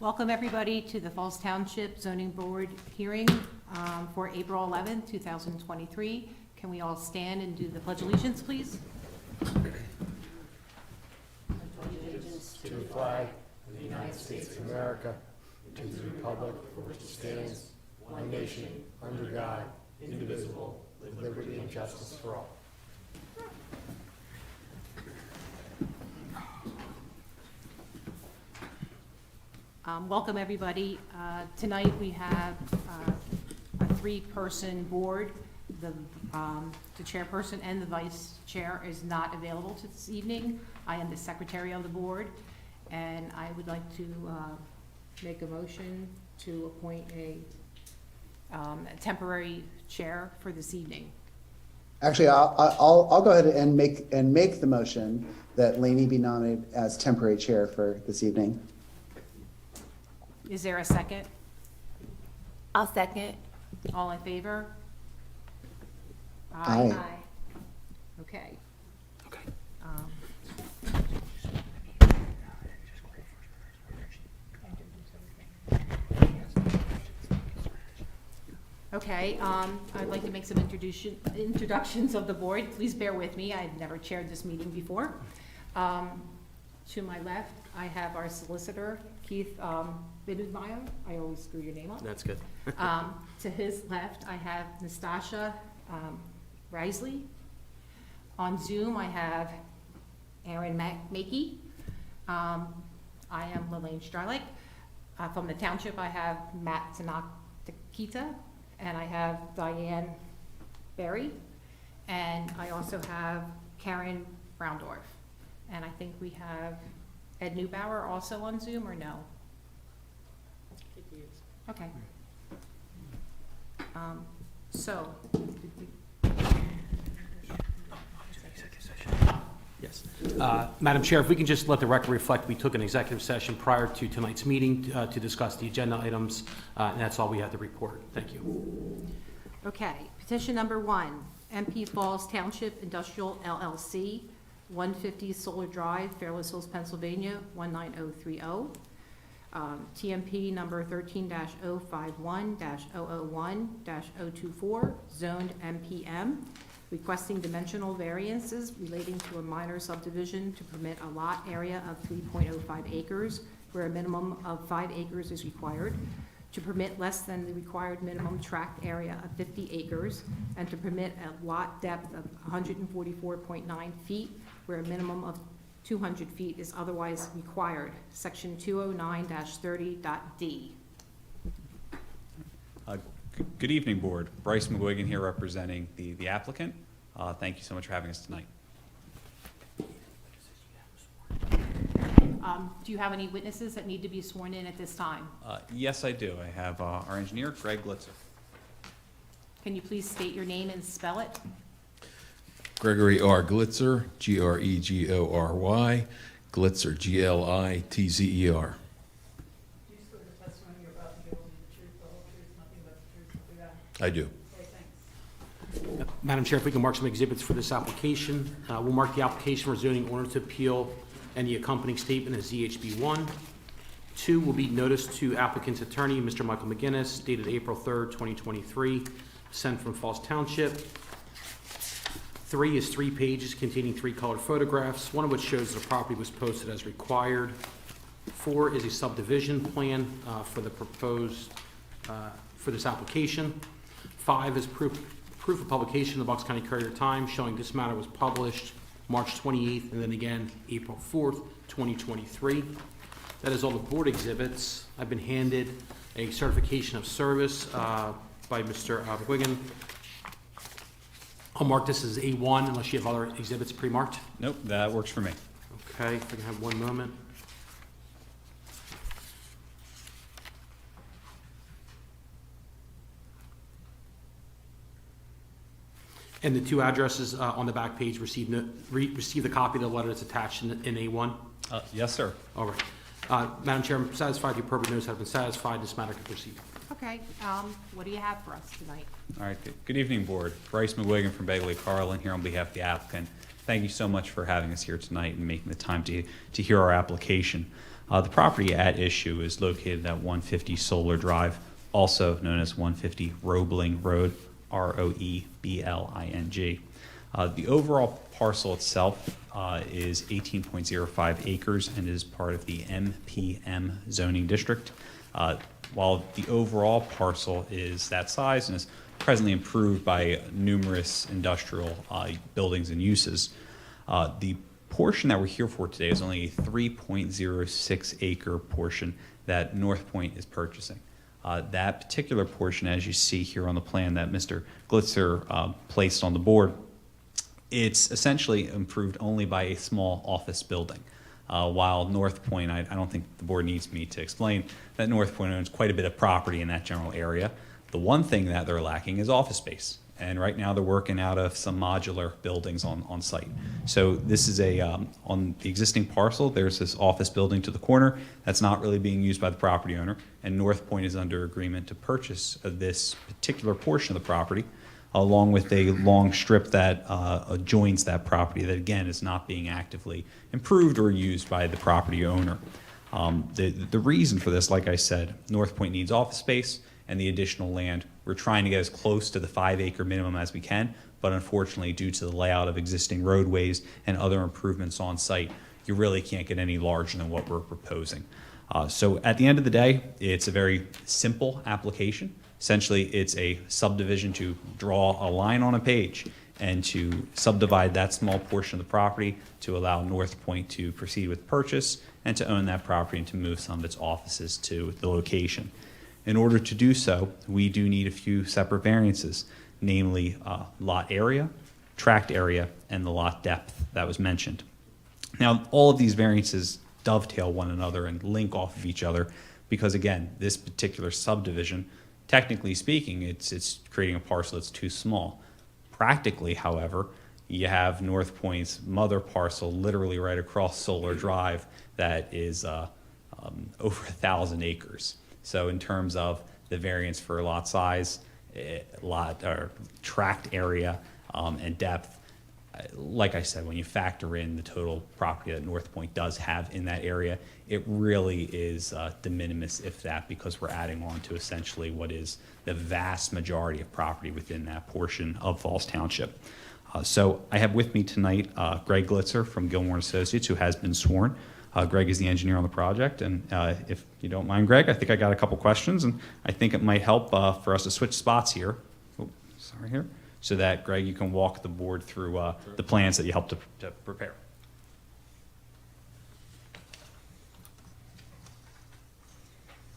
Welcome everybody to the Falls Township Zoning Board hearing for April 11th, 2023. Can we all stand and do the Pledge of Allegiance, please? Allegiance to the flag of the United States of America, to the republic for which it stands, one nation, under God, indivisible, with liberty and justice for all. Welcome everybody. Tonight we have a three-person board. The chairperson and the vice chair is not available this evening. I am the secretary of the board, and I would like to make a motion to appoint a temporary chair for this evening. Actually, I'll go ahead and make the motion that Lainey be nominated as temporary chair for this evening. Is there a second? I'll second. All in favor? Aye. Okay. Okay, I'd like to make some introductions of the board. Please bear with me. I've never chaired this meeting before. To my left, I have our solicitor, Keith Bidenmeyer. I always screw your name up. That's good. To his left, I have Nastasha Risley. On Zoom, I have Aaron Makey. I am Lelaine Stralik. From the township, I have Matt Tanakita, and I have Diane Berry, and I also have Karen Browndorf. And I think we have Ed Neubauer also on Zoom, or no? Okay. So. Yes. Madam Chair, if we can just let the record reflect, we took an executive session prior to tonight's meeting to discuss the agenda items, and that's all we have to report. Thank you. Okay, petition number 1, MP Falls Township Industrial LLC, 150 Solar Drive, Fairless Hills, Pennsylvania, 19030. TMP number 13-051-001-024, zoned MPM, requesting dimensional variances relating to a minor subdivision to permit a lot area of 3.05 acres, where a minimum of 5 acres is required, to permit less than the required minimum tract area of 50 acres, and to permit a lot depth of 144.9 feet, where a minimum of 200 feet is otherwise required. Section 209-30.d. Good evening, Board. Bryce McGuigan here representing the applicant. Thank you so much for having us tonight. Do you have any witnesses that need to be sworn in at this time? Yes, I do. I have our engineer, Greg Glitzer. Can you please state your name and spell it? Gregory R. Glitzer, Gregory, Glitzer, Glitzer. Do you swear the testimony you're about to give will be the truth, the whole truth, nothing but the truth, so do that? I do. Okay, thanks. Madam Chair, if we can mark some exhibits for this application. We'll mark the application for zoning ordinance appeal and the accompanying statement as ZHB 1. 2 will be notice to applicant's attorney, Mr. Michael McGinnis, dated April 3rd, 2023, sent from Falls Township. 3 is 3 pages containing 3 colored photographs, one of which shows the property was posted as required. 4 is a subdivision plan for the proposed, for this application. 5 is proof of publication in the Bucks County Courier-Times showing this matter was published March 28th and then again April 4th, 2023. That is all the board exhibits. I've been handed a certification of service by Mr. McGuigan. I'll mark this as A1 unless you have other exhibits pre-marked. Nope, that works for me. Okay, if I can have one moment. And the 2 addresses on the back page received the copy of the letter that's attached in A1? Yes, sir. All right. Madam Chair, I'm satisfied the appropriate notices have been satisfied. This matter can proceed. Okay, what do you have for us tonight? All right. Good evening, Board. Bryce McGuigan from Bagley Carlin here on behalf of the applicant. Thank you so much for having us here tonight and making the time to hear our application. The property at issue is located at 150 Solar Drive, also known as 150 Roebling Road, Roebling. The overall parcel itself is 18.05 acres and is part of the MPM zoning district. While the overall parcel is that size and is presently improved by numerous industrial buildings and uses, the portion that we're here for today is only a 3.06 acre portion that North Point is purchasing. That particular portion, as you see here on the plan that Mr. Glitzer placed on the board, it's essentially improved only by a small office building. While North Point, I don't think the board needs me to explain that North Point owns quite a bit of property in that general area. The one thing that they're lacking is office space. And right now they're working out of some modular buildings on site. So this is on the existing parcel, there's this office building to the corner that's not really being used by the property owner. And North Point is under agreement to purchase this particular portion of the property, along with a long strip that adjoins that property that, again, is not being actively improved or used by the property owner. The reason for this, like I said, North Point needs office space and the additional land. We're trying to get as close to the 5 acre minimum as we can, but unfortunately, due to the layout of existing roadways and other improvements on site, you really can't get any larger than what we're proposing. So at the end of the day, it's a very simple application. Essentially, it's a subdivision to draw a line on a page and to subdivide that small portion of the property to allow North Point to proceed with purchase and to own that property and to move some of its offices to the location. In order to do so, we do need a few separate variances, namely lot area, tract area, and the lot depth that was mentioned. Now, all of these variances dovetail one another and link off of each other because, again, this particular subdivision, technically speaking, it's creating a parcel that's too small. Practically, however, you have North Point's mother parcel literally right across Solar Drive that is over 1,000 acres. So in terms of the variance for lot size, lot or tract area, and depth, like I said, when you factor in the total property that North Point does have in that area, it really is de minimis, if that, because we're adding on to essentially what is the vast majority of property within that portion of Falls Township. So I have with me tonight Greg Glitzer from Gilmore & Associates, who has been sworn. Greg is the engineer on the project, and if you don't mind, Greg, I think I got a couple questions, and I think it might help for us to switch spots here. Oh, sorry here. So that, Greg, you can walk the board through the plans that you helped to prepare.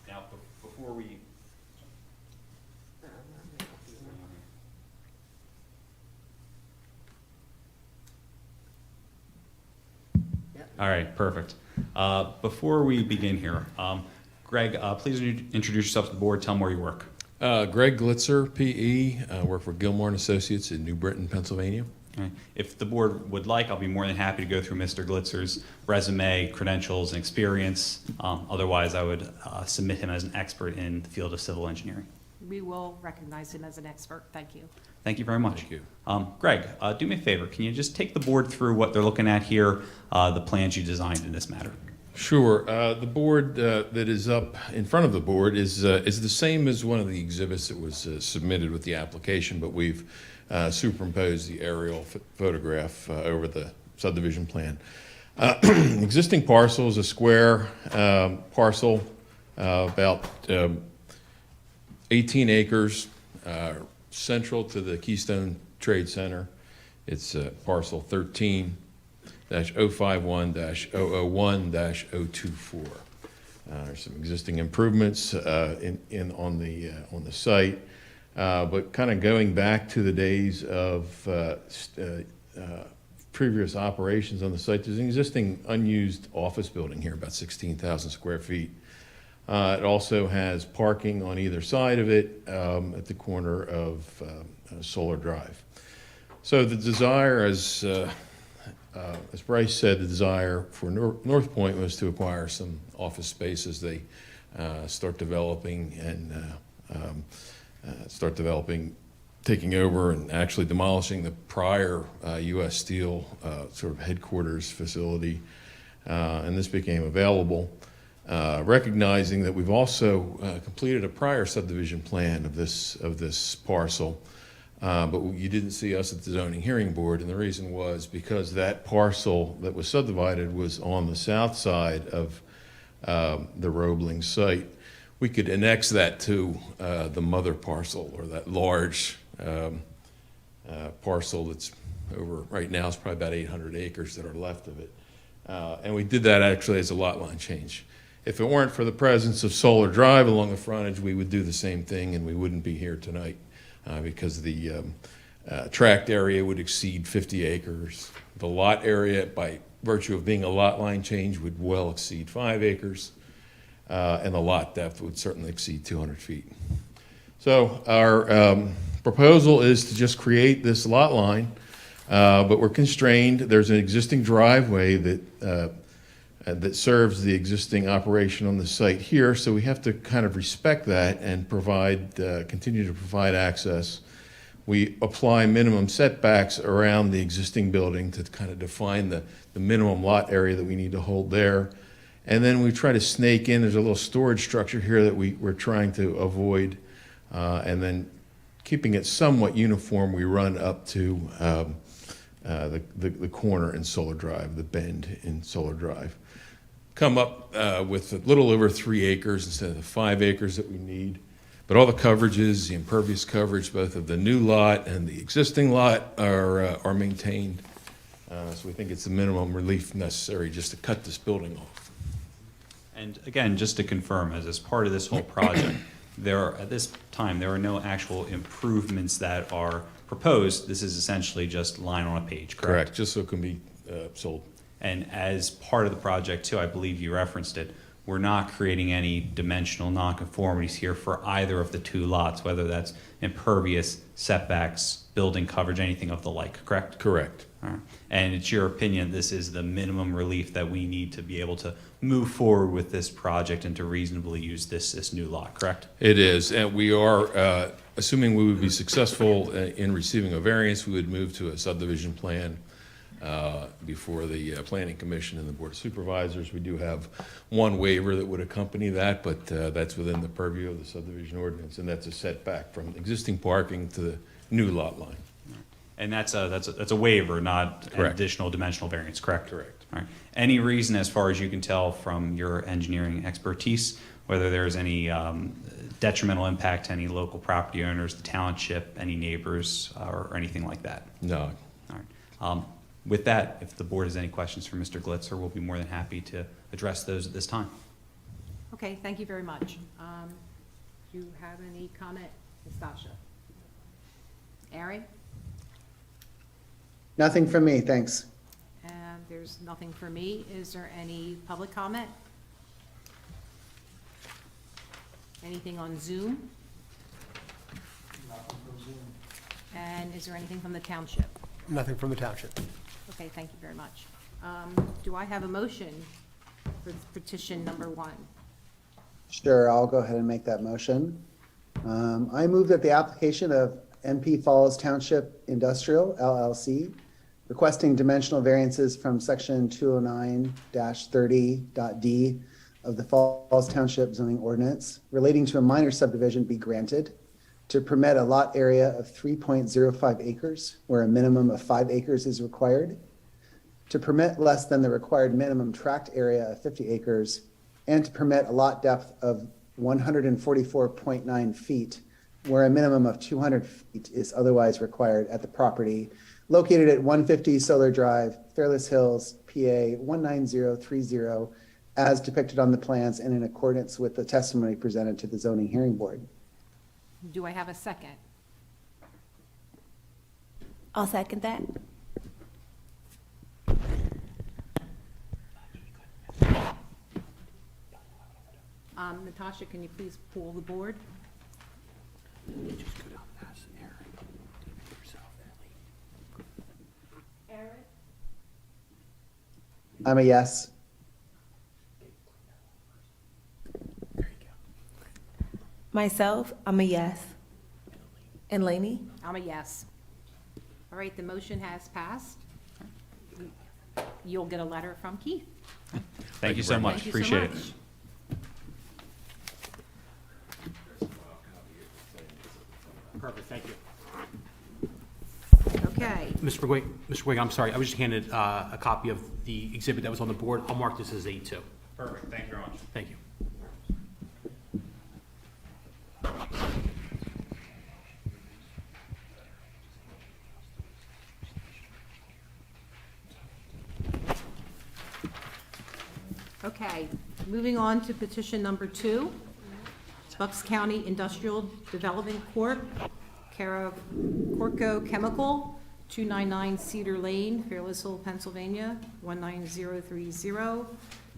Now, before we... All right, perfect. Before we begin here, Greg, please introduce yourself to the board, tell them where you work. Greg Glitzer, P.E., work for Gilmore & Associates in New Britain, Pennsylvania. Okay. If the board would like, I'll be more than happy to go through Mr. Glitzer's resume, credentials, and experience. Otherwise, I would submit him as an expert in the field of civil engineering. We will recognize him as an expert. Thank you. Thank you very much. Thank you. Greg, do me a favor. Can you just take the board through what they're looking at here, the plans you designed in this matter? Sure. The board that is up in front of the board is the same as one of the exhibits that was submitted with the application, but we've superimposed the aerial photograph over the subdivision plan. Existing parcel is a square parcel, about 18 acres, central to the Keystone Trade Center. It's parcel 13-051-001-024. There's some existing improvements on the site, but kind of going back to the days of previous operations on the site, there's an existing unused office building here, about 16,000 square feet. It also has parking on either side of it at the corner of Solar Drive. So the desire, as Bryce said, the desire for North Point was to acquire some office space as they start developing, taking over and actually demolishing the prior U.S. Steel sort of headquarters facility, and this became available. recognizing that we've also completed a prior subdivision plan of this parcel, but you didn't see us at the zoning hearing board, and the reason was because that parcel that was subdivided was on the south side of the Roebling site. We could annex that to the mother parcel, or that large parcel that's over, right now it's probably about 800 acres that are left of it. And we did that actually as a lot line change. If it weren't for the presence of Solar Drive along the frontage, we would do the same thing and we wouldn't be here tonight because the tract area would exceed 50 acres. The lot area, by virtue of being a lot line change, would well exceed 5 acres. And the lot depth would certainly exceed 200 feet. So our proposal is to just create this lot line, but we're constrained. There's an existing driveway that serves the existing operation on the site here, so we have to kind of respect that and continue to provide access. We apply minimum setbacks around the existing building to kind of define the minimum lot area that we need to hold there. And then we try to snake in, there's a little storage structure here that we're trying to avoid. And then keeping it somewhat uniform, we run up to the corner in Solar Drive, the bend in Solar Drive. Come up with a little over 3 acres instead of the 5 acres that we need. But all the coverages, the impervious coverage, both of the new lot and the existing lot are maintained. So we think it's the minimum relief necessary just to cut this building off. And again, just to confirm, as part of this whole project, at this time, there are no actual improvements that are proposed. This is essentially just line on a page, correct? Correct, just so it can be sold. And as part of the project too, I believe you referenced it, we're not creating any dimensional nonconformities here for either of the two lots, whether that's impervious, setbacks, building coverage, anything of the like, correct? Correct. All right. And it's your opinion this is the minimum relief that we need to be able to move forward with this project and to reasonably use this new lot, correct? It is, and we are, assuming we would be successful in receiving a variance, we would move to a subdivision plan before the Planning Commission and the Board of Supervisors. We do have one waiver that would accompany that, but that's within the purview of the subdivision ordinance, and that's a setback from existing parking to the new lot line. And that's a waiver, not an Correct. additional dimensional variance, correct? Correct. All right. Any reason, as far as you can tell from your engineering expertise, whether there's any detrimental impact to any local property owners, the township, any neighbors, or anything like that? No. All right. With that, if the board has any questions for Mr. Glitzer, we'll be more than happy to address those at this time. Okay, thank you very much. Do you have any comment, Nastasha? Aaron? Nothing from me, thanks. And there's nothing for me. Is there any public comment? Anything on Zoom? Nothing from Zoom. And is there anything from the township? Nothing from the township. Okay, thank you very much. Do I have a motion for petition number 1? Sure, I'll go ahead and make that motion. I move that the application of MP Falls Township Industrial LLC requesting dimensional variances from section 209-30.d of the Falls Township zoning ordinance relating to a minor subdivision be granted to permit a lot area of 3.05 acres where a minimum of 5 acres is required, to permit less than the required minimum tract area of 50 acres, and to permit a lot depth of 144.9 feet where a minimum of 200 feet is otherwise required at the property located at 150 Solar Drive, Fairless Hills, PA 19030, as depicted on the plans and in accordance with the testimony presented to the zoning hearing board. Do I have a second? I'll second that. Natasha, can you please pull the board? Aaron? I'm a yes. Myself, I'm a yes. And Lainey? I'm a yes. All right, the motion has passed. You'll get a letter from Keith. Thank you so much. Thank you so Appreciate it. much. Perfect, thank you. Okay, Mr. McGuig, I'm sorry, I was just handed a copy of the exhibit that was on the board. I'll mark this as A2. Perfect, thank you very much. Thank you. okay, moving on to petition number 2. Bucks County Industrial Development Corp., care of Corco Chemical, 299 Cedar Lane, Fairless Hills, Pennsylvania, 19030,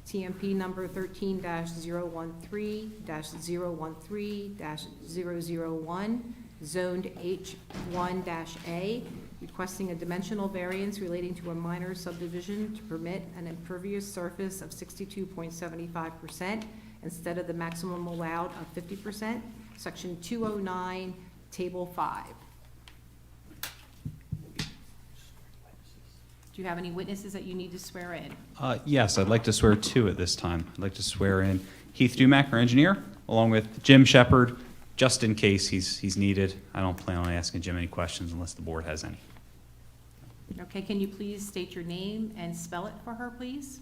TMP number 13-013-013-001, zoned H1-A, requesting a dimensional variance relating to a minor subdivision to permit an impervious surface of 62.75% instead of the maximum allowed of 50%, section 209, table 5. Do you have any witnesses that you need to swear in? Yes, I'd like to swear 2 at this time. I'd like to swear in Heath Dumack, our engineer, along with Jim Shepard, just in case he's needed. I don't plan on asking Jim any questions unless the board has any. Okay, can you please state your name and spell it for her, please?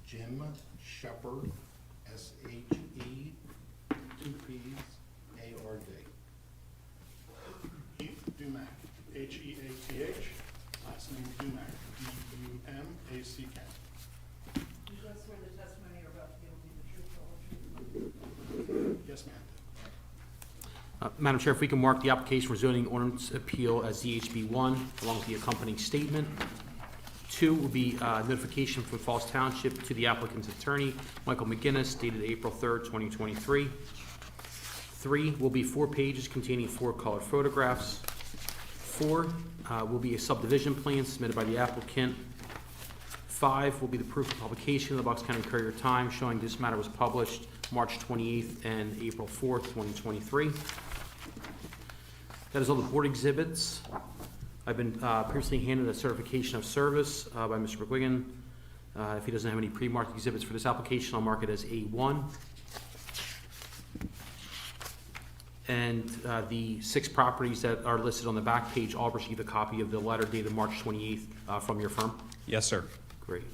Jim Shepard, SHE, 2 P's, ARD. Heath Dumack, Heath, last name Dumack, Dumack. You just swear the testimony you're about to give will be the truth, the whole truth, and nothing but Yes, ma'am. Madam Chair, if we can mark the application for zoning ordinance appeal as ZHB 1, along with the accompanying statement. 2 will be notification from Falls Township to the applicant's attorney, Michael McGinnis, dated April 3rd, 2023. 3 will be 4 pages containing 4 colored photographs. 4 will be a subdivision plan submitted by the applicant. 5 will be the proof of publication of the Bucks County Courier-Times showing this matter was published March 28th and April 4th, 2023. That is all the board exhibits. I've been previously handed a certification of service by Mr. McGuigan. If he doesn't have any pre-marked exhibits for this application, I'll mark it as A1. And the 6 properties that are listed on the back page all received a copy of the letter dated March 28th from your firm. Yes, sir. Great.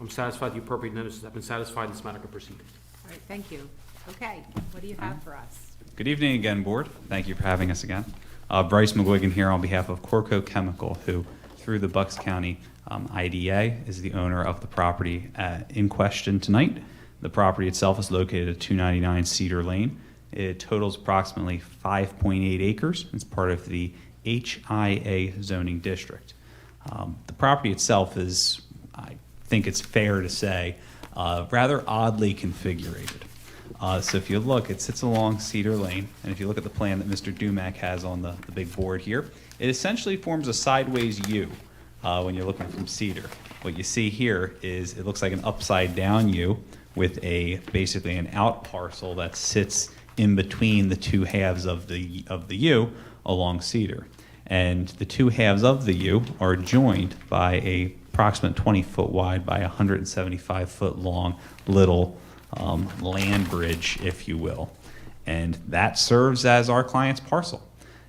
I'm satisfied the appropriate notices have been satisfied, and this matter can proceed. All right, thank you. Okay, what do you have for us? Good evening again, board. Thank you for having us again. Bryce McGuigan here on behalf of Corco Chemical, who, through the Bucks County IDA, is the owner of the property in question tonight. The property itself is located at 299 Cedar Lane. It totals approximately 5.8 acres. It's part of the HIA zoning district. The property itself is, I think it's fair to say, rather oddly configured. So if you look, it sits along Cedar Lane, and if you look at the plan that Mr. Dumack has on the big board here, it essentially forms a sideways U when you're looking from Cedar. What you see here is it looks like an upside down U with basically an out parcel that sits in between the 2 halves of the U along Cedar. And the 2 halves of the U are joined by a approximate 20-foot wide by 175-foot long little land bridge, if you will. And that serves as our client's parcel.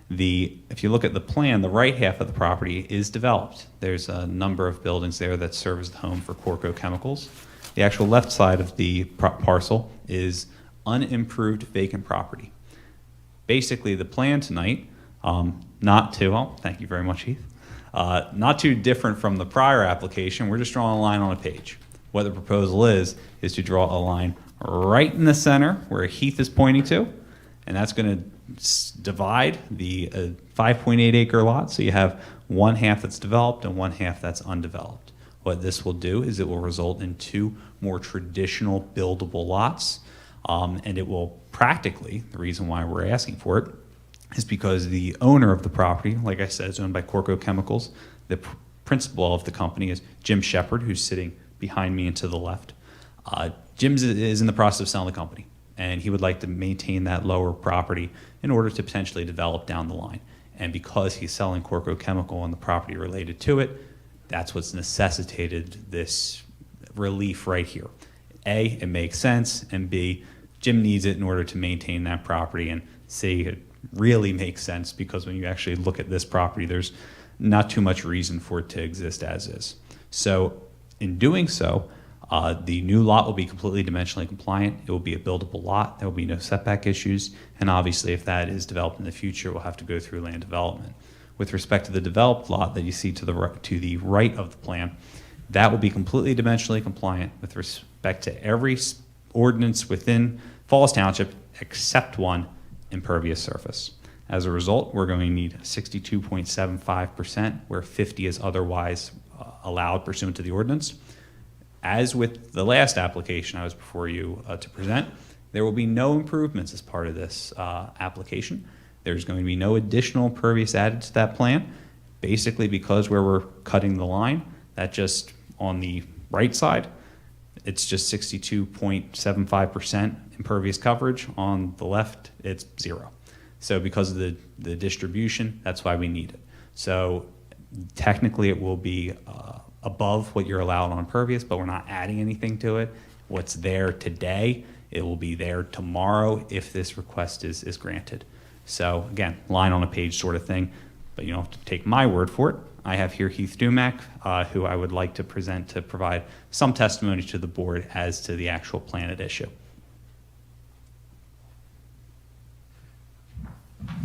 If you look at the plan, the right half of the property is developed. There's a number of buildings there that serve as the home for Corco Chemicals. The actual left side of the parcel is unimproved vacant property. Basically, the plan tonight, thank you very much, Heath, not too different from the prior application. We're just drawing a line on a page. What the proposal is to draw a line right in the center where Heath is pointing to, and that's going to divide the 5.8 acre lot. So you have 1 half that's developed and 1 half that's undeveloped. What this will do is it will result in 2 more traditional buildable lots, and it will practically, the reason why we're asking for it is because the owner of the property, like I said, is owned by Corco Chemicals. The principal of the company is Jim Shepard, who's sitting behind me and to the left. Jim is in the process of selling the company, and he would like to maintain that lower property in order to potentially develop down the line. And because he's selling Corco Chemical and the property related to it, that's what's necessitated this relief right here. A, it makes sense, and B, Jim needs it in order to maintain that property, and C, it really makes sense because when you actually look at this property, there's not too much reason for it to exist as is. So in doing so, the new lot will be completely dimensionally compliant. It will be a buildable lot. There will be no setback issues. And obviously, if that is developed in the future, we'll have to go through land development. With respect to the developed lot that you see to the right of the plan, that will be completely dimensionally compliant with respect to every ordinance within Falls Township except one, impervious surface. As a result, we're going to need 62.75%, where 50 is otherwise allowed pursuant to the ordinance. As with the last application I was before you to present, there will be no improvements as part of this application. There's going to be no additional impervious added to that plan, basically because where we're cutting the line, that just on the right side, it's just 62.75% impervious coverage. On the left, it's 0. So because of the distribution, that's why we need it. So technically it will be above what you're allowed on impervious, but we're not adding anything to it. What's there today, it will be there tomorrow if this request is granted. So again, line on a page sort of thing, but you don't have to take my word for it. I have here Heath Dumack, who I would like to present to provide some testimony to the board as to the actual plan at issue.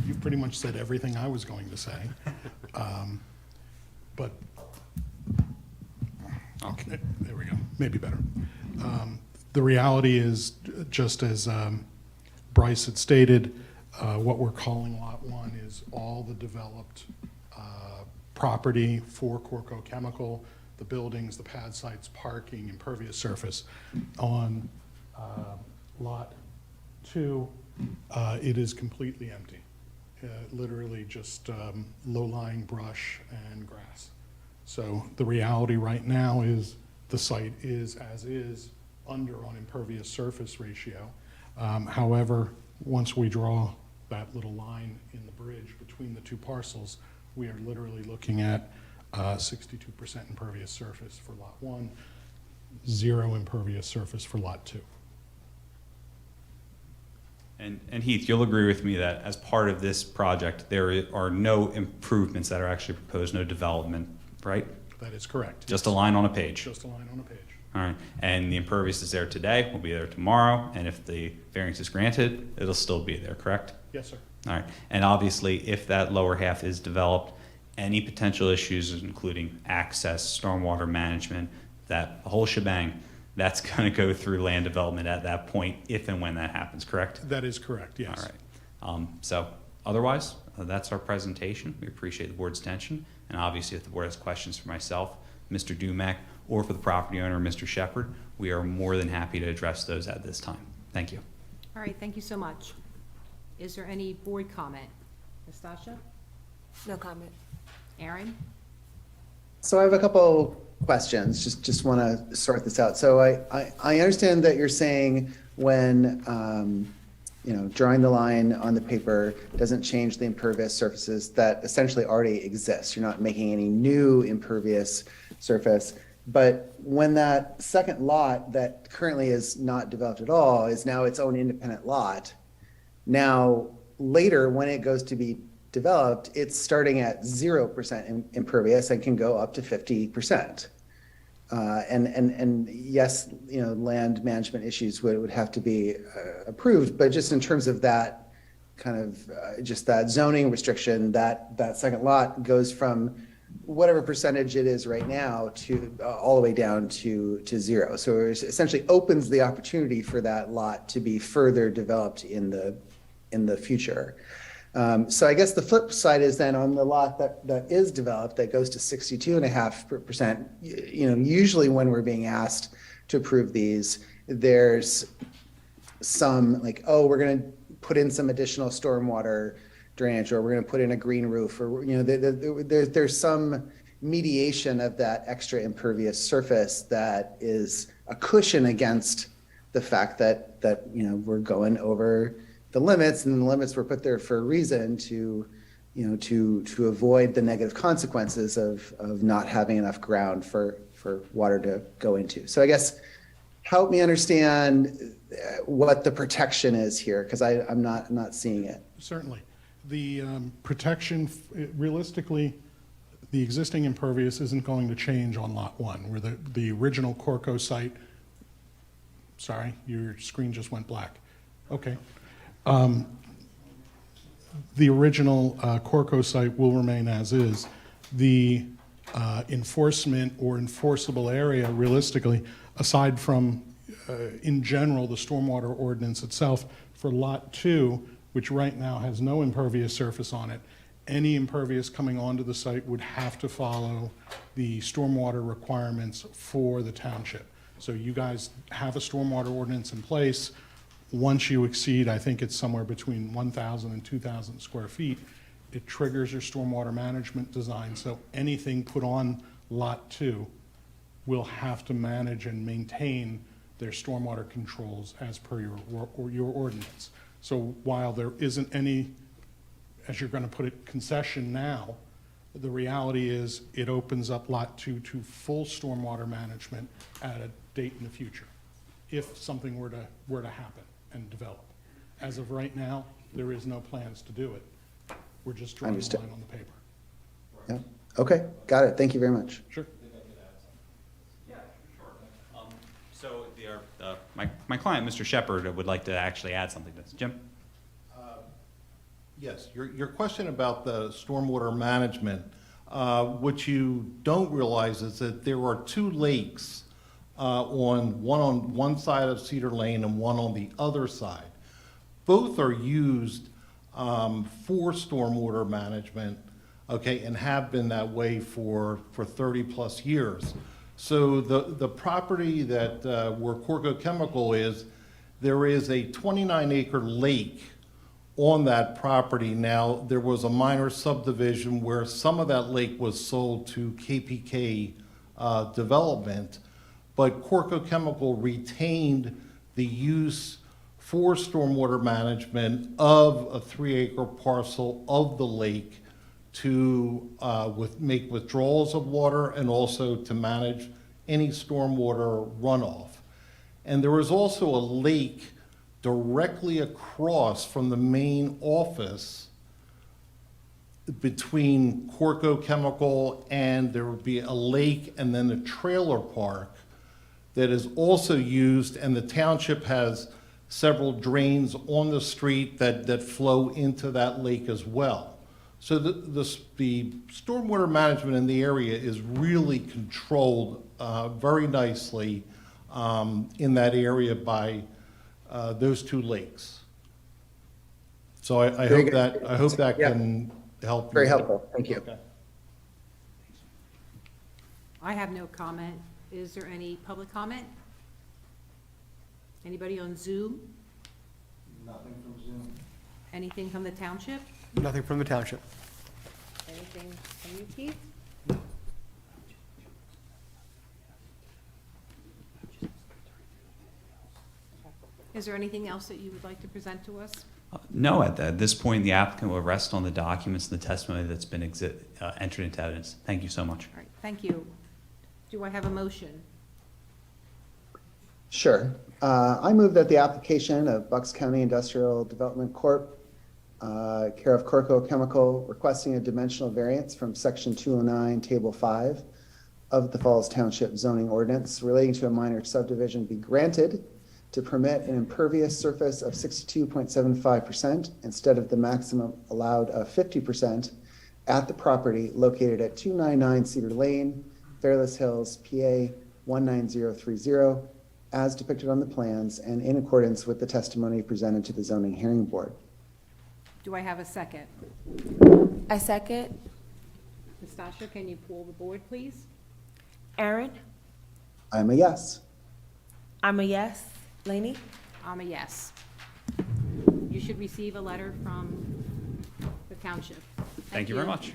You pretty much said everything I was going to say. But, okay, there we go, maybe better. The reality is, just as Bryce had stated, what we're calling Lot 1 is all the developed property for Corco Chemical, the buildings, the pad sites, parking, impervious surface. On Lot 2, it is completely empty. Literally just low-lying brush and grass. So the reality right now is the site is as is under on impervious surface ratio. However, once we draw that little line in the bridge between the two parcels, we are literally looking at 62% impervious surface for Lot 1, 0 impervious surface for Lot 2. And Heath, you'll agree with me that as part of this project, there are no improvements that are actually proposed, no development, right? That is correct. Just a line on a page. Just a line on a page. All right. And the impervious is there today, will be there tomorrow, and if the variance is granted, it'll still be there, correct? Yes, sir. All right. And obviously, if that lower half is developed, any potential issues, including access, stormwater management, that whole shebang, that's going to go through land development at that point, if and when that happens, correct? That is correct, yes. All right. So otherwise, that's our presentation. We appreciate the board's attention. And obviously, if the board has questions for myself, Mr. Dumack, or for the property owner, Mr. Shepard, we are more than happy to address those at this time. Thank you. All right, thank you so much. Is there any board comment? Nastasha? No comment. Aaron? So I have a couple questions, just want to sort this out. So I understand that you're saying when, drawing the line on the paper doesn't change the impervious surfaces that essentially already exist. You're not making any new impervious surface. But when that second lot that currently is not developed at all is now its own independent lot, now later when it goes to be developed, it's starting at 0% impervious and can go up to 50%. And yes, land management issues would have to be approved, but just in terms of that kind of just that zoning restriction, that second lot goes from whatever percentage it is right now to all the way down to 0. So it essentially opens the opportunity for that lot to be further developed in the future. So I guess the flip side is then on the lot that is developed that goes to 62.5%, usually when we're being asked to approve these, there's some like, oh, we're going to put in some additional stormwater drainage, or we're going to put in a green roof, or, there's some mediation of that extra impervious surface that is a cushion against the fact that we're going over the limits, and the limits were put there for a reason to to avoid the negative consequences of not having enough ground for water to go into. So I guess help me understand what the protection is here, because I'm not seeing it. Certainly. The protection, realistically, the existing impervious isn't going to change on Lot 1, where the original Corco site, sorry, your screen just went black. Okay. The original Corco site will remain as is. The enforcement or enforceable area, realistically, aside from, in general, the stormwater ordinance itself, for Lot 2, which right now has no impervious surface on it, any impervious coming onto the site would have to follow the stormwater requirements for the township. So you guys have a stormwater ordinance in place. Once you exceed, I think it's somewhere between 1,000 and 2,000 square feet, it triggers your stormwater management design. So anything put on Lot 2 will have to manage and maintain their stormwater controls as per your ordinance. So while there isn't any, as you're going to put it, concession now, the reality is it opens up Lot 2 to full stormwater management at a date in the future, if something were to happen and develop. As of right now, there is no plans to do it. We're just drawing the line on the paper. Yeah. Okay, got it. Thank you very much. Sure. So my client, Mr. Shepard, would like to actually add something to this. Jim? Yes, your question about the stormwater management, what you don't realize is that there are two lakes, one on one side of Cedar Lane and one on the other side. Both are used for stormwater management, okay, and have been that way for 30 plus years. So the property that where Corco Chemical is, there is a 29-acre lake on that property. Now, there was a minor subdivision where some of that lake was sold to KPK Development, but Corco Chemical retained the use for stormwater management of a 3-acre parcel of the lake to make withdrawals of water and also to manage any stormwater runoff. And there was also a lake directly across from the main office between Corco Chemical, and there would be a lake and then a trailer park that is also used, and the township has several drains on the street that flow into that lake as well. So the stormwater management in the area is really controlled very nicely in that area by those two lakes. So I hope that Yeah. can help you. Very helpful. Thank you. Okay. I have no comment. Is there any public comment? Anybody on Zoom? Nothing from Zoom. Anything from the township? Nothing from the township. Anything from you, Keith? Is there anything else that you would like to present to us? No, at this point, the applicant will rest on the documents and the testimony that's been entered into evidence. Thank you so much. All right, thank you. Do I have a motion? Sure. I move that the application of Bucks County Industrial Development Corp., care of Corco Chemical, requesting a dimensional variance from Section 209, Table 5 of the Falls Township zoning ordinance relating to a minor subdivision be granted to permit an impervious surface of 62.75% instead of the maximum allowed of 50% at the property located at 299 Cedar Lane, Fairless Hills, PA 19030, as depicted on the plans and in accordance with the testimony presented to the zoning hearing board. Do I have a second? I second. Nastasha, can you pull the board, please? Aaron? I'm a yes. I'm a yes. Laney? I'm a yes. You should receive a letter from the township. Thank you very much.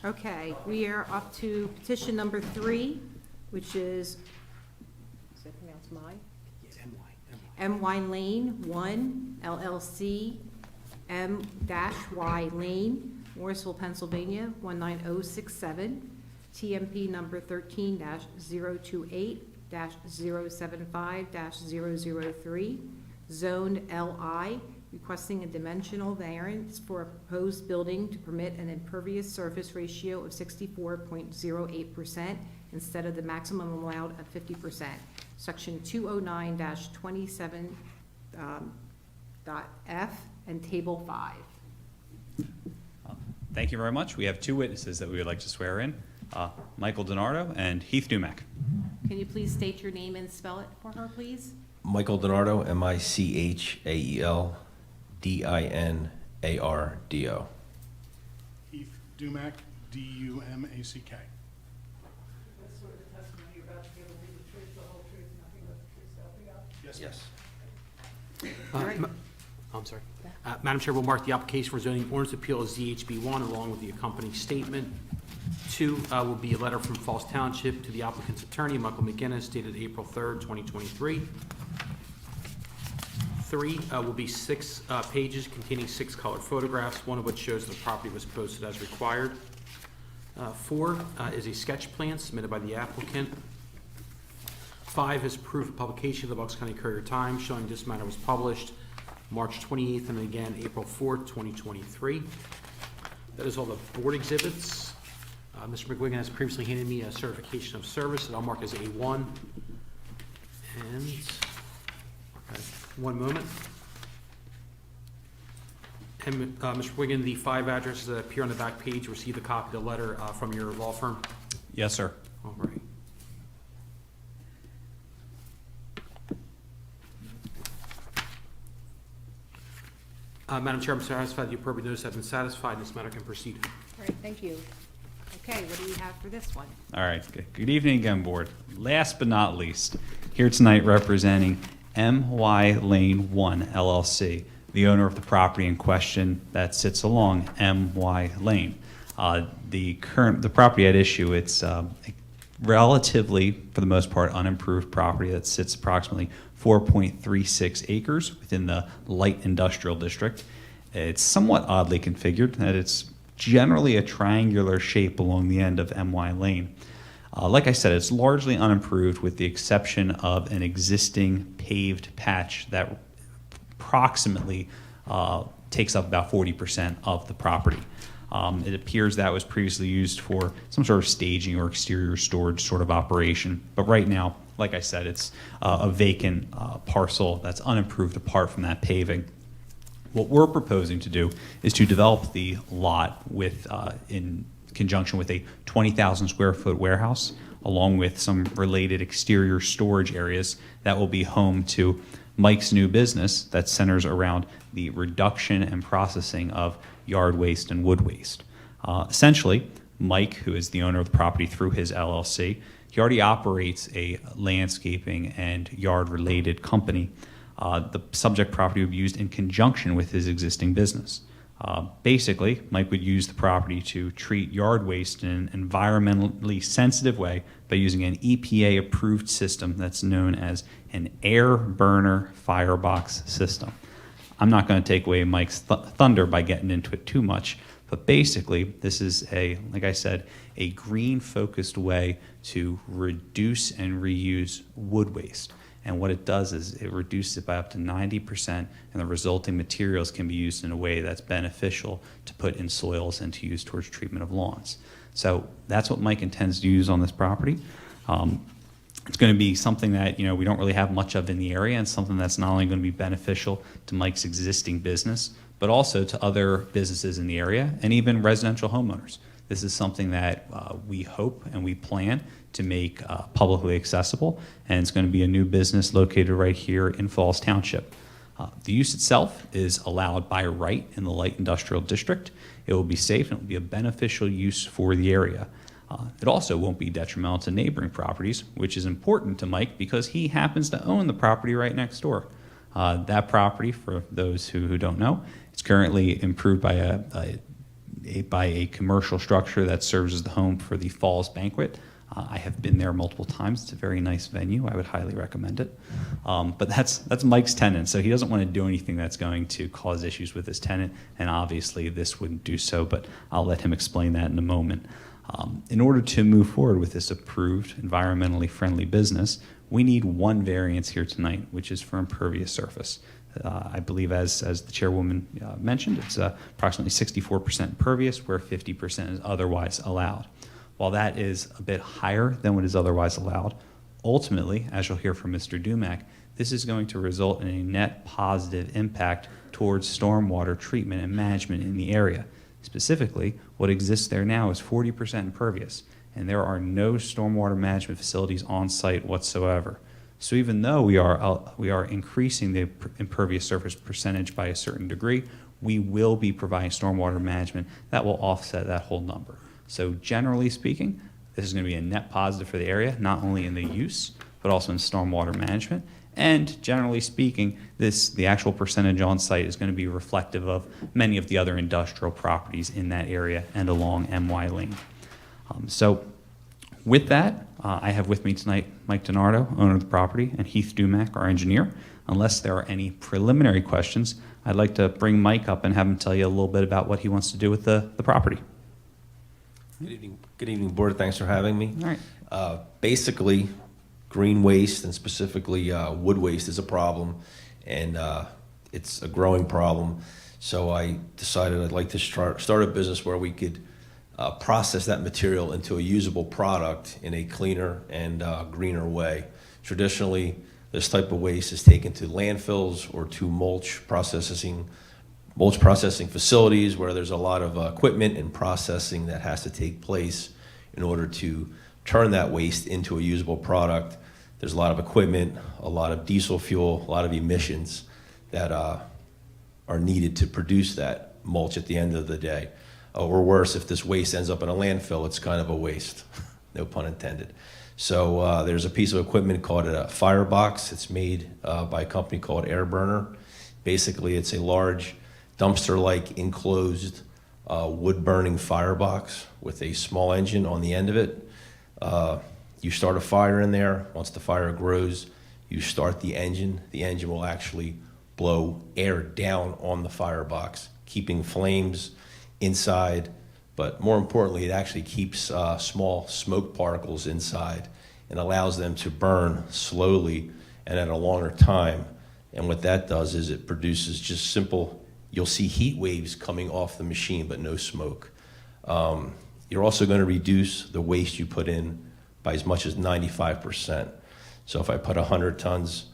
Okay, we are up to petition number 3, which is it pronounced mine? Yes, MY. M. Y. Lane 1, LLC, M-Y Lane, Morrisville, Pennsylvania, 19067, TMP number 13-028-075-003, zoned LI, requesting a dimensional variance for a proposed building to permit an impervious surface ratio of 64.08% instead of the maximum allowed of 50%. Section 209-27 F and Table 5. Thank you very much. We have two witnesses that we would like to swear in, Michael DiNardo and Heath Dumack. Can you please state your name and spell it for her, please? Michael DiNardo, Michael. Heath Dumack, Dumack. That's sort of the testimony you're about to give will be the truth, the whole truth, nothing but the truth, so help you God. Yes. All right. I'm sorry. Madam Chair, we'll mark the application for zoning ordinance appeal as ZHB1 along with the accompanying statement. 2 will be a letter from Falls Township to the applicant's attorney, Michael McGinnis, dated April 3rd, 2023. 3 will be 6 pages containing 6 colored photographs, one of which shows the property was posted as required. 4 is a sketch plan submitted by the applicant. 5 is proof of publication of the Bucks County Courier-Times showing this matter was published March 28th and again April 4th, 2023. That is all the board exhibits. Mr. McGuigan has previously handed me a certification of service that I'll mark as A1. And, one moment. And Mr. McGuigan, the 5 addresses that appear on the back page received a copy of the letter from your law firm? Yes, sir. All right. Madam Chair, I'm satisfied the appropriate notice has been satisfied, and this matter can proceed. All right, thank you. Okay, what do we have for this one? All right. Good evening again, board. Last but not least, here tonight representing M.Y. Lane 1 LLC, the owner of the property in question that sits along M.Y. Lane. The property at issue, it's relatively, for the most part, unimproved property that sits approximately 4.36 acres within the light industrial district. It's somewhat oddly configured, that it's generally a triangular shape along the end of M.Y. Lane. Like I said, it's largely unimproved with the exception of an existing paved patch that approximately takes up about 40% of the property. It appears that was previously used for some sort of staging or exterior storage sort of operation. But right now, like I said, it's a vacant parcel that's unimproved apart from that paving. What we're proposing to do is to develop the lot with, in conjunction with a 20,000 square foot warehouse, along with some related exterior storage areas that will be home to Mike's new business that centers around the reduction and processing of yard waste and wood waste. Essentially, Mike, who is the owner of the property through his LLC, he already operates a landscaping and yard-related company. The subject property would be used in conjunction with his existing business. Basically, Mike would use the property to treat yard waste in an environmentally sensitive way by using an EPA-approved system that's known as an air burner firebox system. I'm not going to take away Mike's thunder by getting into it too much, but basically, this is like I said, a green-focused way to reduce and reuse wood waste. And what it does is it reduces it by up to 90%, and the resulting materials can be used in a way that's beneficial to put in soils and to use towards treatment of lawns. So that's what Mike intends to use on this property. It's going to be something that we don't really have much of in the area, and something that's not only going to be beneficial to Mike's existing business, but also to other businesses in the area and even residential homeowners. This is something that we hope and we plan to make publicly accessible, and it's going to be a new business located right here in Falls Township. The use itself is allowed by right in the light industrial district. It will be safe and it will be a beneficial use for the area. It also won't be detrimental to neighboring properties, which is important to Mike because he happens to own the property right next door. That property, for those who don't know, it's currently improved by a by a commercial structure that serves as the home for the Falls Banquet. I have been there multiple times. It's a very nice venue. I would highly recommend it. But that's Mike's tenant, so he doesn't want to do anything that's going to cause issues with his tenant, and obviously this wouldn't do so, but I'll let him explain that in a moment. In order to move forward with this approved, environmentally friendly business, we need one variance here tonight, which is for impervious surface. I believe, as the chairwoman mentioned, it's approximately 64% impervious, where 50% is otherwise allowed. While that is a bit higher than what is otherwise allowed, ultimately, as you'll hear from Mr. Dumack, this is going to result in a net positive impact towards stormwater treatment and management in the area. Specifically, what exists there now is 40% impervious, and there are no stormwater management facilities on site whatsoever. So even though we are increasing the impervious surface percentage by a certain degree, we will be providing stormwater management that will offset that whole number. So generally speaking, this is going to be a net positive for the area, not only in the use, but also in stormwater management. And generally speaking, the actual percentage on site is going to be reflective of many of the other industrial properties in that area and along MY Lane. So with that, I have with me tonight Mike DiNardo, owner of the property, and Heath Dumack, our engineer. Unless there are any preliminary questions, I'd like to bring Mike up and have him tell you a little bit about what he wants to do with the property. Good evening, board. Thanks for having me. All right. Basically, green waste and specifically wood waste is a problem, and it's a growing problem. So I decided I'd like to start a business where we could process that material into a usable product in a cleaner and greener way. Traditionally, this type of waste is taken to landfills or to mulch processing facilities where there's a lot of equipment and processing that has to take place in order to turn that waste into a usable product. There's a lot of equipment, a lot of diesel fuel, a lot of emissions that are needed to produce that mulch at the end of the day. Or worse, if this waste ends up in a landfill, it's kind of a waste, no pun intended. So there's a piece of equipment called a firebox. It's made by a company called Airburner. Basically, it's a large dumpster-like enclosed wood-burning firebox with a small engine on the end of it. You start a fire in there. Once the fire grows, you start the engine. The engine will actually blow air down on the firebox, keeping flames inside, but more importantly, it actually keeps small smoke particles inside and allows them to burn slowly and at a longer time. And what that does is it produces just simple, you'll see heat waves coming off the machine, but no smoke. You're also going to reduce the waste you put in by as much as 95%. So if I put 100 tons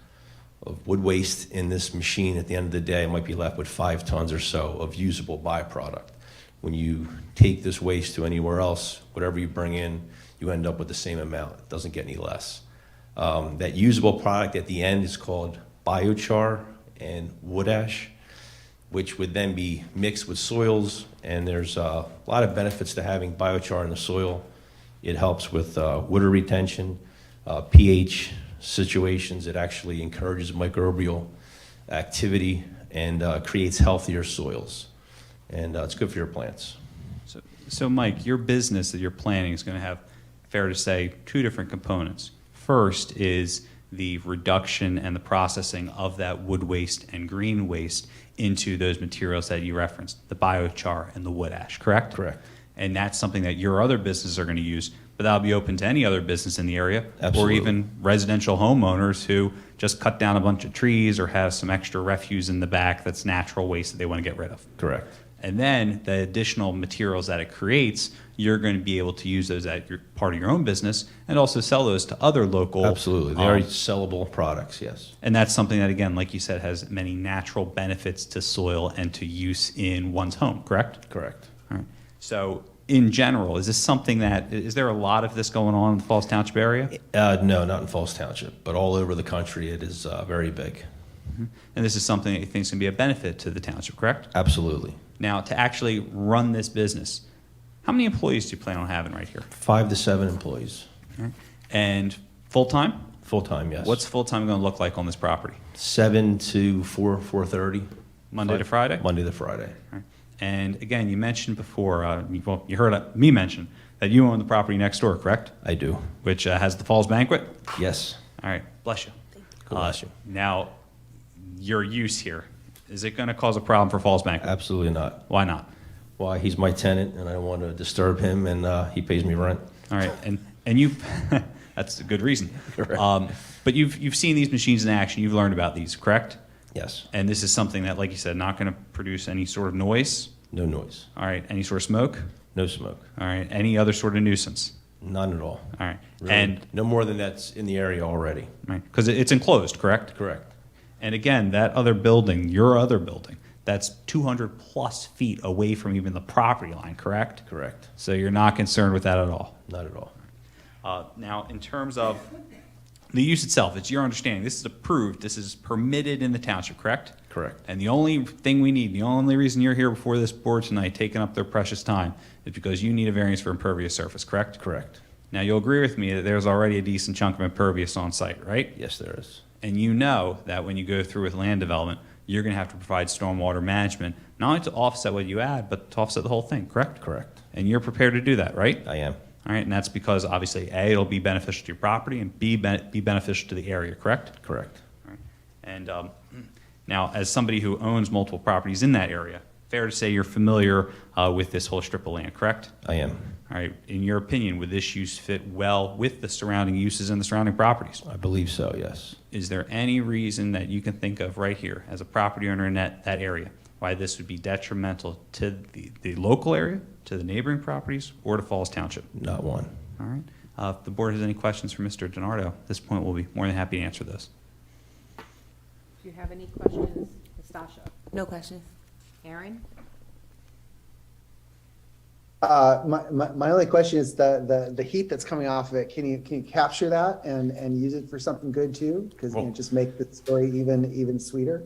of wood waste in this machine, at the end of the day, I might be left with 5 tons or so of usable byproduct. When you take this waste to anywhere else, whatever you bring in, you end up with the same amount. It doesn't get any less. That usable product at the end is called biochar and wood ash, which would then be mixed with soils, and there's a lot of benefits to having biochar in the soil. It helps with water retention, pH situations. It actually encourages microbial activity and creates healthier soils. And it's good for your plants. So Mike, your business that you're planning is going to have, fair to say, 2 different components. First is the reduction and the processing of that wood waste and green waste into those materials that you referenced, the biochar and the wood ash, correct? Correct. And that's something that your other businesses are going to use, but that'll be open to any other business in the area. Absolutely. Or even residential homeowners who just cut down a bunch of trees or have some extra refuse in the back that's natural waste that they want to get rid of. Correct. And then the additional materials that it creates, you're going to be able to use those at part of your own business and also sell those to other local. Absolutely. They are sellable products, yes. And that's something that, again, like you said, has many natural benefits to soil and to use in one's home, correct? Correct. All right. So in general, is there a lot of this going on in the Falls Township area? No, not in Falls Township, but all over the country it is very big. Mm-hmm. And this is something that you think is going to be a benefit to the township, correct? Absolutely. Now, to actually run this business, how many employees do you plan on having right here? 5 to 7 employees. Okay. And full-time? Full-time, yes. What's full-time going to look like on this property? 7 to 4:30. Monday to Friday? Monday to Friday. All right. And again, you mentioned before, you heard me mention that you own the property next door, correct? I do. Which has the Falls Banquet? Yes. All right, bless you. Bless you. Now, your use here, is it going to cause a problem for Falls Banquet? Absolutely not. Why not? Why? He's my tenant, and I don't want to disturb him, and he pays me rent. All right, and you, that's a good reason. Correct. But you've seen these machines in action. You've learned about these, correct? Yes. And this is something that, like you said, not going to produce any sort of noise. No noise. All right. Any sort of smoke. No smoke. All right. Any other sort of nuisance. None at all. All right. Really, And no more than that's in the area already. right, because it's enclosed, correct? Correct. And again, that other building, your other building, that's 200 plus feet away from even the property line, correct? Correct. So you're not concerned with that at all. Not at all. Now, in terms of the use itself, it's your understanding, this is approved, this is permitted in the township, correct? Correct. And the only thing we need, the only reason you're here before this board tonight, taking up their precious time, is because you need a variance for impervious surface, correct? Correct. Now, you'll agree with me that there's already a decent chunk of impervious on site, right? Yes, there is. And you know that when you go through with land development, you're going to have to provide stormwater management, not only to offset what you add, but to offset the whole thing, correct? Correct. And you're prepared to do that, right? I am. All right, and that's because obviously, A, it'll be beneficial to your property, and B, be beneficial to the area, correct? Correct. All right. And now, as somebody who owns multiple properties in that area, fair to say you're familiar with this whole strip of land, correct? I am. All right, in your opinion, would this use fit well with the surrounding uses and the surrounding properties? I believe so, yes. Is there any reason that you can think of right here, as a property owner in that area, why this would be detrimental to the local area, to the neighboring properties, or to Falls Township? Not one. All right. If the board has any questions for Mr. DiNardo, at this point, we'll be more than happy to answer those. Do you have any questions, Nastasha? No questions. Aaron? My only question is the heat that's coming off of it, can you capture that and use it for something good too? Because you know, just make the story even sweeter?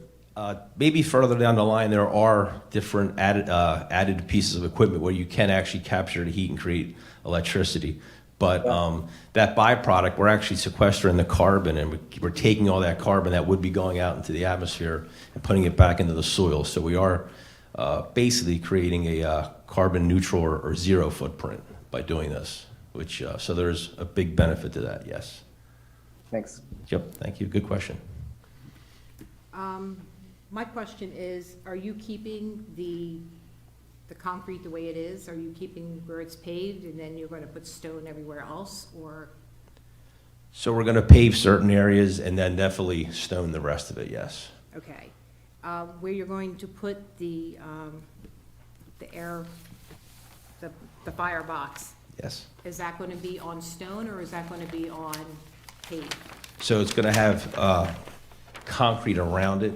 Maybe further down the line, there are different added pieces of equipment where you can actually capture the heat and create electricity. But that byproduct, we're actually sequestering the carbon, and we're taking all that carbon that would be going out into the atmosphere and putting it back into the soil. So we are basically creating a carbon neutral or zero footprint by doing this, which so there's a big benefit to that, yes. Thanks. Yep, thank you. Good question. My question is, are you keeping the concrete the way it is? Are you keeping where it's paved and then you're going to put stone everywhere else, or? So we're going to pave certain areas and then definitely stone the rest of it, yes. Okay. Where you're going to put the firebox, Yes. is that going to be on stone or is that going to be on paved? So it's going to have concrete around it.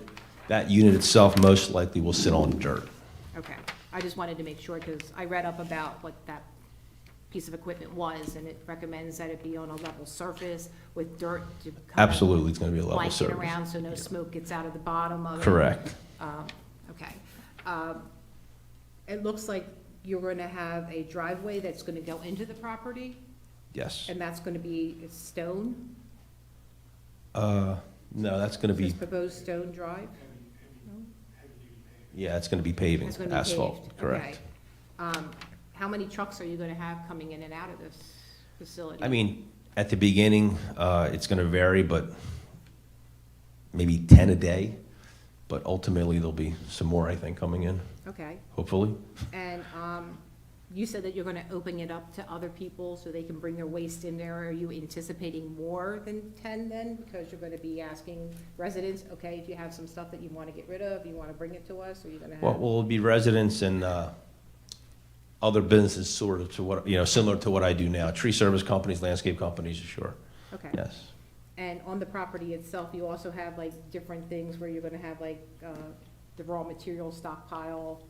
That unit itself most likely will sit on dirt. Okay. I just wanted to make sure because I read up about what that piece of equipment was, and it recommends that it be on a level surface with dirt to kind Absolutely, it's going to be a of level blanket surface. around so no smoke gets out of the bottom of it. Correct. Okay. It looks like you're going to have a driveway that's going to go into the property, Yes. and that's going to be stone? No, that's going to be, This proposed stone drive? yeah, it's going to be paving, It's going to be asphalt, paved, correct. okay. How many trucks are you going to have coming in and out of this facility? I mean, at the beginning, it's going to vary, but maybe 10 a day. But ultimately, there'll be some more, I think, coming in, Okay. hopefully. And you said that you're going to open it up to other people so they can bring their waste in there. Are you anticipating more than 10 then? Because you're going to be asking residents, okay, if you have some stuff that you want to get rid of, you want to bring it to us, or you're going to have? Well, will be residents and other businesses sort of to what, similar to what I do now. Tree service companies, landscape companies, sure. Okay. Yes. And on the property itself, you also have like different things where you're going to have like the raw material stockpile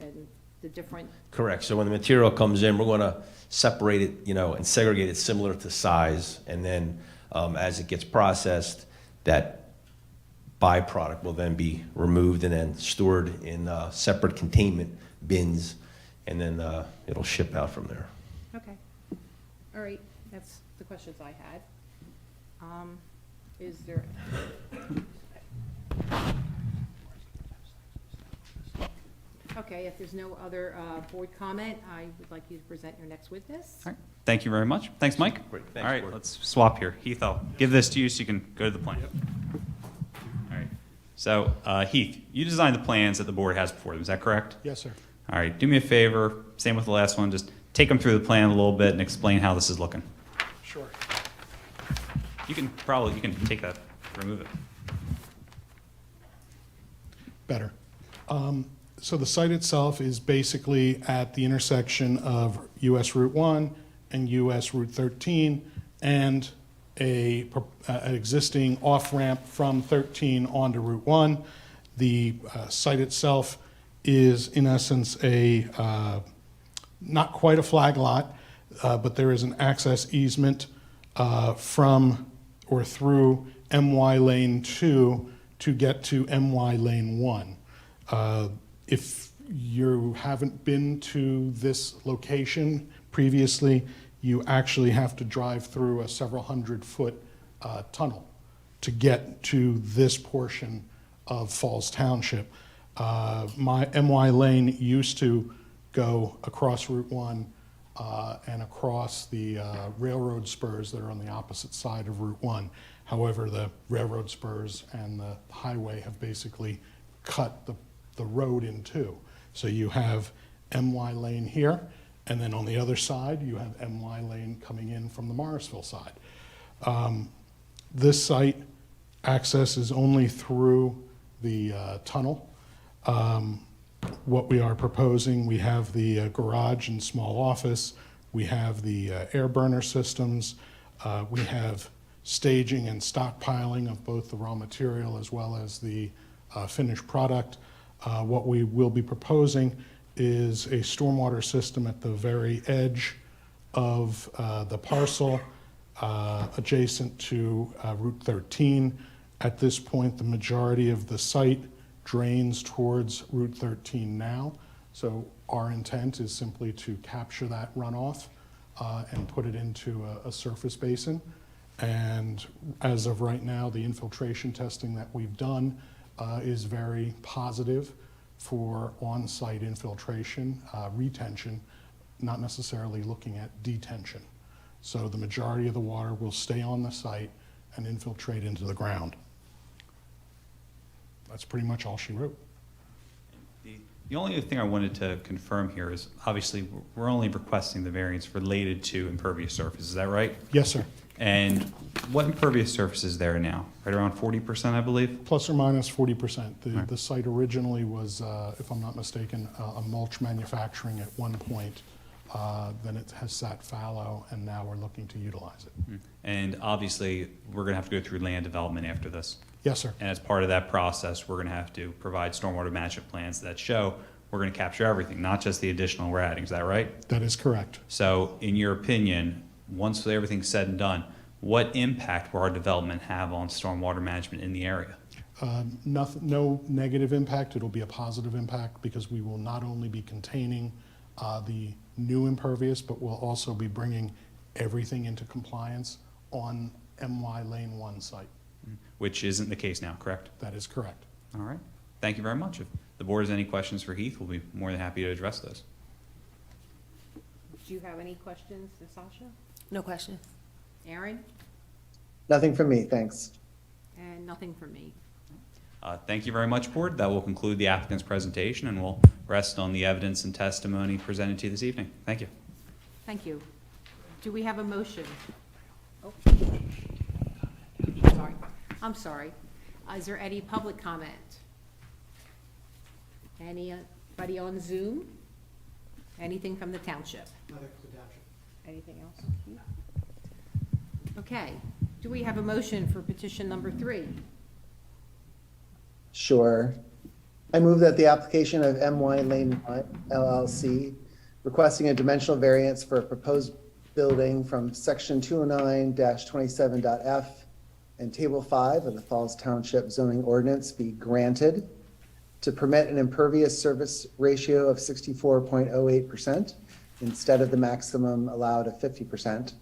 and the different? Correct. So when the material comes in, we're going to separate it, and segregate it similar to size. And then as it gets processed, that byproduct will then be removed and then stored in separate containment bins. And then it'll ship out from there. Okay. All right. That's the questions I had. Is there? Okay, if there's no other board comment, I would like you to present your next witness. All right, thank you very much. Thanks, Mike. Great, All thanks, right, Board. let's swap here. Heath, I'll give this to you so you can go to the plan. All right, so Heath, you designed the plans that the board has before them, is that correct? Yes, sir. All right, do me a favor, same with the last one, just take them through the plan a little bit and explain how this is looking. Sure. You can take that, remove it. Better. So the site itself is basically at the intersection of US Route 1 and US Route 13 and an existing off-ramp from 13 onto Route 1. The site itself is in essence not quite a flag lot, but there is an access easement from or through MY Lane 2 to get to MY Lane 1. If you haven't been to this location previously, you actually have to drive through a several hundred-foot tunnel to get to this portion of Falls Township. MY Lane used to go across Route 1 and across the railroad spurs that are on the opposite side of Route 1. However, the railroad spurs and the highway have basically cut the road in two. So you have MY Lane here, and then on the other side, you have MY Lane coming in from the Morrisville side. This site access is only through the tunnel. What we are proposing, we have the garage and small office, we have the air burner systems, we have staging and stockpiling of both the raw material as well as the finished product. What we will be proposing is a stormwater system at the very edge of the parcel adjacent to Route 13. At this point, the majority of the site drains towards Route 13 now. So our intent is simply to capture that runoff and put it into a surface basin. And as of right now, the infiltration testing that we've done is very positive for on-site infiltration, retention, not necessarily looking at detention. So the majority of the water will stay on the site and infiltrate into the ground. That's pretty much all she wrote. The only other thing I wanted to confirm here is, obviously, we're only requesting the variance related to impervious surface, is that right? Yes, sir. And what impervious surface is there now? Right around 40%, I believe? Plus or minus 40%. Right. The site originally was, if I'm not mistaken, a mulch manufacturing at one point. Then it has sat fallow, and now we're looking to utilize it. And obviously, we're going to have to go through land development after this. Yes, sir. And as part of that process, we're going to have to provide stormwater management plans that show we're going to capture everything, not just the additional we're adding. Is that right? That is correct. So in your opinion, once everything's said and done, what impact will our development have on stormwater management in the area? No negative impact. It'll be a positive impact because we will not only be containing the new impervious, but we'll also be bringing everything into compliance on MY Lane 1 site. Which isn't the case now, correct? That is correct. All right. Thank you very much. If the board has any questions for Heath, we'll be more than happy to address those. Do you have any questions, Natasha? No questions. Aaron? Nothing from me, thanks. And nothing from me. Thank you very much, board. That will conclude the applicant's presentation, and we'll rest on the evidence and testimony presented to you this evening. Thank you. Thank you. Do we have a motion? Oh. Sorry. I'm sorry. Is there any public comment? Anybody on Zoom? Anything from the township? Anything else? Okay. Do we have a motion for petition number 3? Sure. I move that the application of MY Lane 1 LLC requesting a dimensional variance for a proposed building from section 209-27.f and table 5 of the Falls Township zoning ordinance be granted to permit an impervious surface ratio of 64.08% instead of the maximum allowed of 50%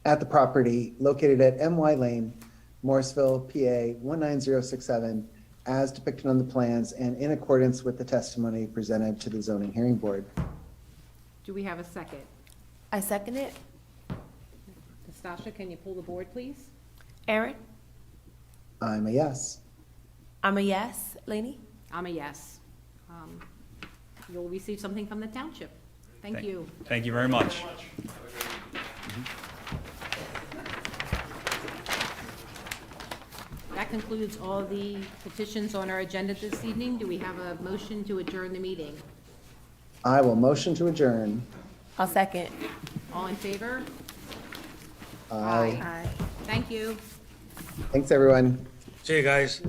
at the property located at MY Lane, Morrisville, PA 19067, as depicted on the plans and in accordance with the testimony presented to the zoning hearing board. Do we have a second? I second it. Nastasha, can you pull the board, please? Aaron? I'm a yes. I'm a yes. Laney? I'm a yes. You'll receive something from the township. Thank you. Thank you very much. That concludes all the petitions on our agenda this evening. Do we have a motion to adjourn the meeting? I will motion to adjourn. I'll second. All in favor? Aye. Aye. Thank you. Thanks, everyone. See you guys.